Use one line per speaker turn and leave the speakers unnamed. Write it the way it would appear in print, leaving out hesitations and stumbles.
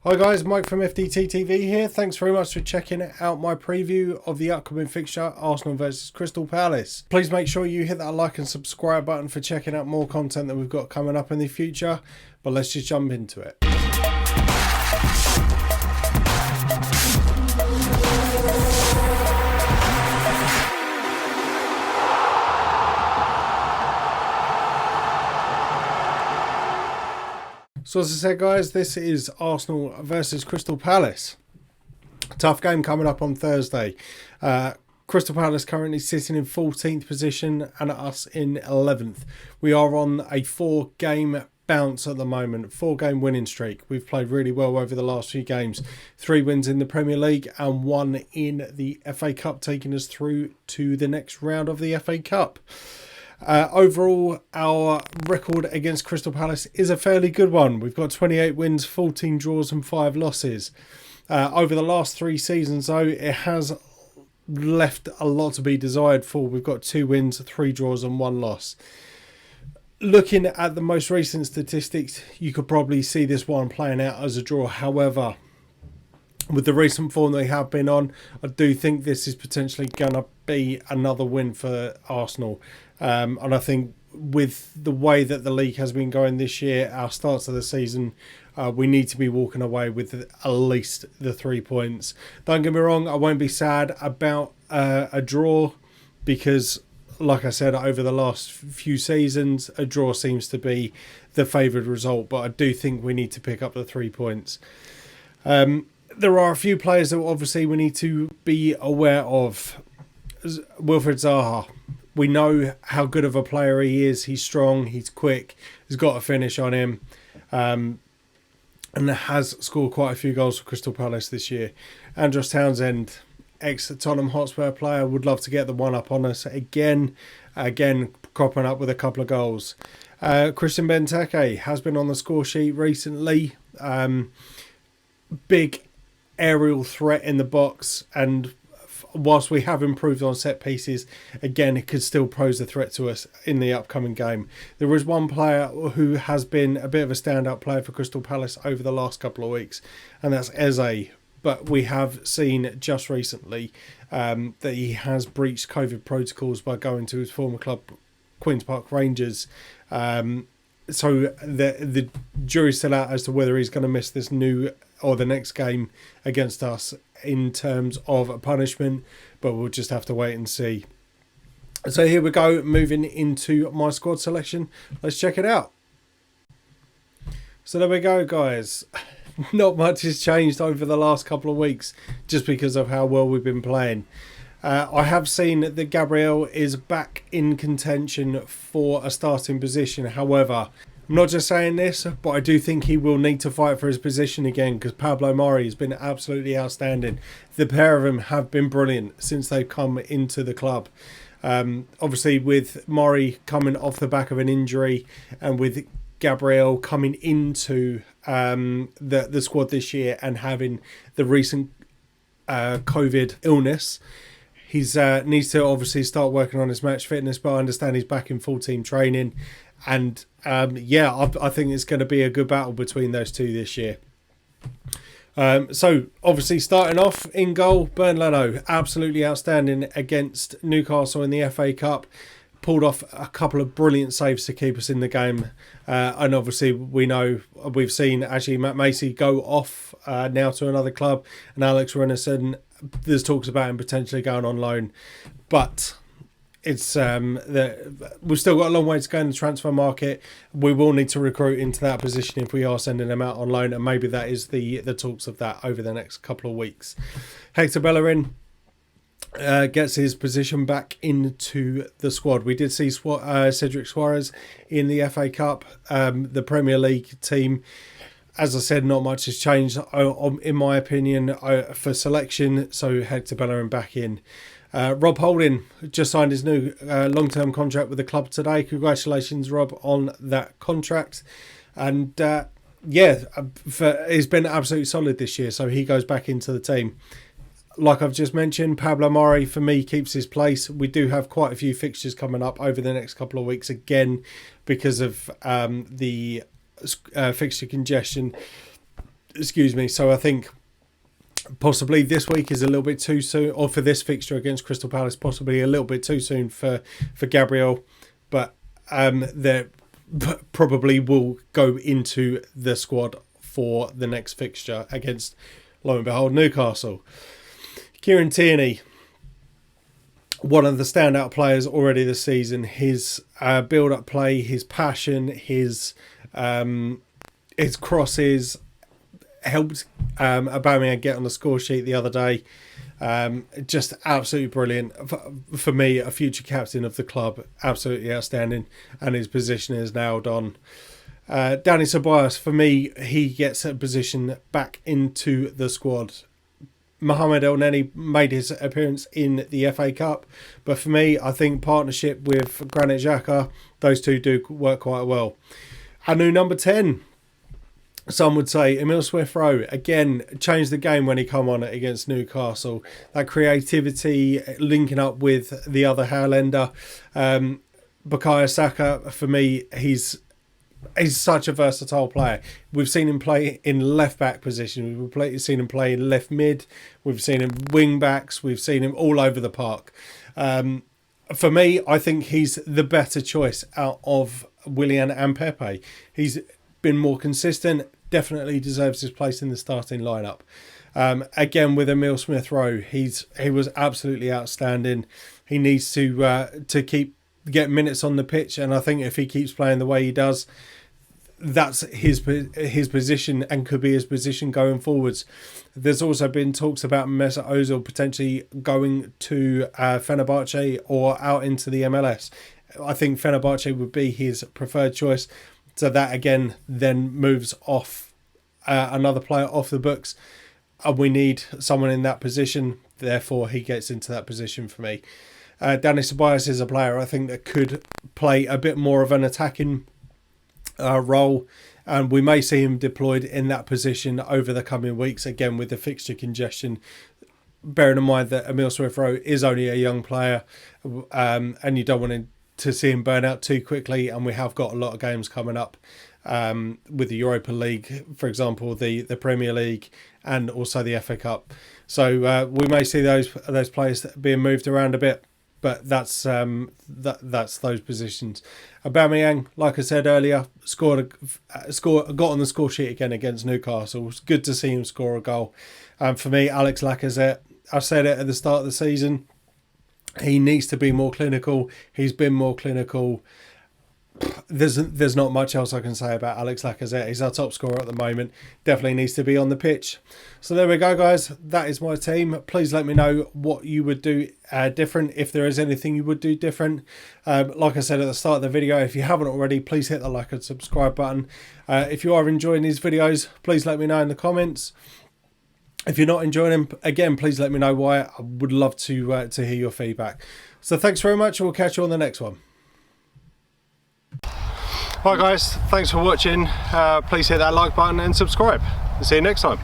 Hi guys, Mike from FDT-TV here. Thanks very much for checking out my preview of the upcoming fixture, Arsenal versus Crystal Palace. Please make sure you hit that like and subscribe button for checking out more content that we've got coming up in the future. But let's just jump into it. So as I said guys, this is Arsenal versus Crystal Palace. Tough game coming up on Thursday. Crystal Palace currently sitting in 14th position and us in 11th. We are on a 4-game bounce at the moment, 4-game winning streak. We've played really well over the last few games. 3 wins in the Premier League and 1 in the FA Cup, taking us through to the next round of the FA Cup. Overall, our record against Crystal Palace is a fairly good one. We've got 28 wins, 14 draws and 5 losses. Over the last 3 seasons, though, it has left a lot to be desired for. We've got 2 wins, 3 draws and 1 loss. Looking at the most recent statistics, you could probably see this one playing out as a draw. However, with the recent form they have been on, I do think this is potentially going to be another win for Arsenal. And I think with the way that the league has been going this year, our starts of the season, we need to be walking away with at least the 3 points. Don't get me wrong, I won't be sad about a draw because, like I said, over the last few seasons, a draw seems to be the favoured result. But I do think we need to pick up the 3 points. There are a few players that obviously we need to be aware of. Wilfried Zaha. We know how good of a player he is. He's strong, he's quick, he's got a finish on him, and has scored quite a few goals for Crystal Palace this year. Andros Townsend, ex-Tottenham Hotspur player, would love to get the one up on us again cropping up with a couple of goals. Christian Benteke has been on the score sheet recently. Big aerial threat in the box, and whilst we have improved on set pieces, again, it could still pose a threat to us in the upcoming game. There is one player who has been a bit of a standout player for Crystal Palace over the last couple of weeks, and that's Eze. But we have seen just recently that he has breached COVID protocols by going to his former club, Queen's Park Rangers. So the jury's still out as to whether he's going to miss this new or the next game against us in terms of a punishment, but we'll just have to wait and see. So here we go, moving into my squad selection. Let's check it out. So there we go, guys. Not much has changed over the last couple of weeks just because of how well we've been playing. I have seen that Gabriel is back in contention for a starting position. However, I'm not just saying this, but I do think he will need to fight for his position again because Pablo Mari has been absolutely outstanding. The pair of them have been brilliant since they've come into the club. Obviously, with Mari coming off the back of an injury and with Gabriel coming into the squad this year and having the recent COVID illness, he needs to obviously start working on his match fitness, but I understand he's back in full team training. And I think it's going to be a good battle between those two this year. So obviously starting off in goal, Bernd Leno, absolutely outstanding against Newcastle in the FA Cup. Pulled off a couple of brilliant saves to keep us in the game. And obviously we've seen actually Matt Macy go off now to another club, and Alex Rennerson, there's talks about him potentially going on loan. But it's we've still got a long way to go in the transfer market. We will need to recruit into that position if we are sending them out on loan, and maybe that is the talks of that over the next couple of weeks. Hector Bellerin gets his position back into the squad. We did see Cedric Suarez in the FA Cup, the Premier League team. As I said, not much has changed in my opinion for selection, so Hector Bellerin back in. Rob Holding just signed his new long-term contract with the club today. Congratulations, Rob, on that contract. And he's been absolutely solid this year, so he goes back into the team. Like I've just mentioned, Pablo Mari, for me, keeps his place. We do have quite a few fixtures coming up over the next couple of weeks, again, because of the fixture congestion. Excuse me. So I think possibly this week is a little bit too soon, or for this fixture against Crystal Palace, possibly a little bit too soon for Gabriel. But they probably will go into the squad for the next fixture against, lo and behold, Newcastle. Kieran Tierney, one of the standout players already this season. His build-up play, his passion, his crosses helped Aubameyang get on the score sheet the other day. Just absolutely brilliant. For me, a future captain of the club, absolutely outstanding, and his position is nailed on. Danny Ceballos, for me, he gets a position back into the squad. Mohamed El Neni made his appearance in the FA Cup, but for me, I think partnership with Granit Xhaka, those two do work quite well. Our new number 10, some would say, Emile Smith-Rowe, again, changed the game when he come on against Newcastle. That creativity, linking up with the other Highlander. Bukayo Saka, for me, he's such a versatile player. We've seen him play in left-back position. We've seen him play in left mid. We've seen him wing-backs. We've seen him all over the park. For me, I think he's the better choice out of Willian and Pepe. He's been more consistent, definitely deserves his place in the starting lineup. Again, with Emile Smith-Rowe, he was absolutely outstanding. He needs to get minutes on the pitch, and I think if he keeps playing the way he does, that's his position and could be his position going forwards. There's also been talks about Mesut Ozil potentially going to Fenerbahce or out into the MLS. I think Fenerbahce would be his preferred choice. So that again then moves off another player off the books, and we need someone in that position. Therefore, he gets into that position for me. Danny Ceballos is a player I think that could play a bit more of an attacking role, and we may see him deployed in that position over the coming weeks, again with the fixture congestion, bearing in mind that Emile Smith-Rowe is only a young player, and you don't want to see him burn out too quickly, and we have got a lot of games coming up with the Europa League, for example, the Premier League, and also the FA Cup. So we may see those players being moved around a bit, but that's those positions. Aubameyang, like I said earlier, got on the score sheet again against Newcastle. It was good to see him score a goal. For me, Alex Lacazette, I said it at the start of the season, he needs to be more clinical. He's been more clinical. There's not much else I can say about Alex Lacazette. He's our top scorer at the moment. Definitely needs to be on the pitch. So there we go, guys. That is my team. Please let me know what you would do different, if there is anything you would do different. Like I said at the start of the video, if you haven't already, please hit the like and subscribe button. If you are enjoying these videos, please let me know in the comments. If you're not enjoying them, again, please let me know why. I would love to hear your feedback. So thanks very much, and we'll catch you on the next one. Hi guys, thanks for watching. Please hit that like button and subscribe. See you next time.